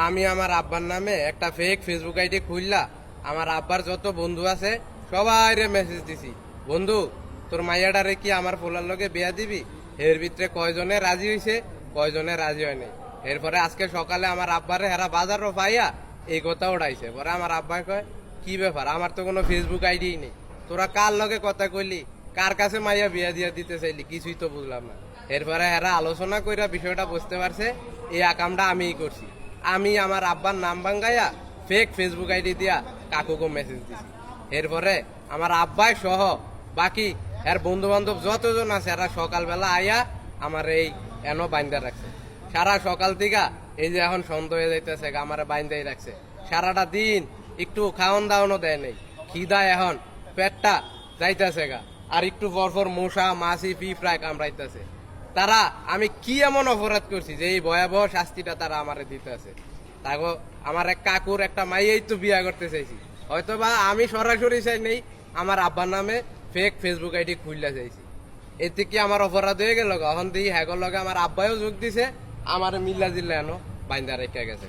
আমি আমার আব্বার নামে একটা ফেক ফেসবুক আইডি খুললা আমার আব্বার যত বন্ধু আছে সবাই মেসেজ দিছি, বন্ধু তোর মাইয়াডারে কি আমার পোলার লগে বিয়া দিবি? এর ভিতরে কয়জনে রাজি হইছে, কয়জনে রাজি হয় নাই। এরপরে আজকে সকালে আমার আব্বারে হেরা বাজারও পাইয়া এই কথা উড়াইছে। পরে আমার আব্বা কয়, কি ব্যাপার, আমার তো কোনো ফেসবুক আইডি নেই, তোরা কার লগে কথা কইলি, কার কাছে মাইয়া বিয়া দিয়া দিতে চাইলি, কিছুই তো বুঝলাম না। এরপরে হেরা আলোচনা কইরা বিষয়টা বুঝতে পারছে এই আকামটা আমিই করছি। আমি আমার আব্বার নাম ভাঙ্গাইয়া ফেক ফেসবুক আইডি দিয়া কাকুকে মেসেজ দিছি। এরপরে আমার আব্বাই সহ বাকি এর বন্ধু বান্ধব যতজন আছে এরা সকালবেলা আইয়া আমার এই এনো বাইন্দা রাখছে। সারা সকাল থেকে এই যে এখন সন্ধ্যা হয়ে যাইতেছে আমার বাইন্দাই রাখছে। সারাটা দিন একটু খাওয়ান দাওয়ানো দেয় নাই, খিদা এখন পেটটা যাইতেছে গা, আর একটু পরপর মশা মাছি পিঁপড়ায় কামড়াইতেছে। তারা আমি কি এমন অপরাধ করছি যে এই ভয়াবহ শাস্তিটা তারা আমারে দিতেছে? তাগো আমার এক কাকুর একটা মাইয়াই তো বিয়া করতে চাইছি, হয়তো বা আমি সরাসরি চাই নেই, আমার আব্বার নামে ফেক ফেসবুক আইডি খুললা চাইছি। এতে কি আমার অপরাধ হয়ে গেল? এখন দিই হ্যাগর লগে আমার আব্বাইও যোগ দিছে, আমার মিল্লা জিল্লা এনো বাইন্দা রেখে গেছে।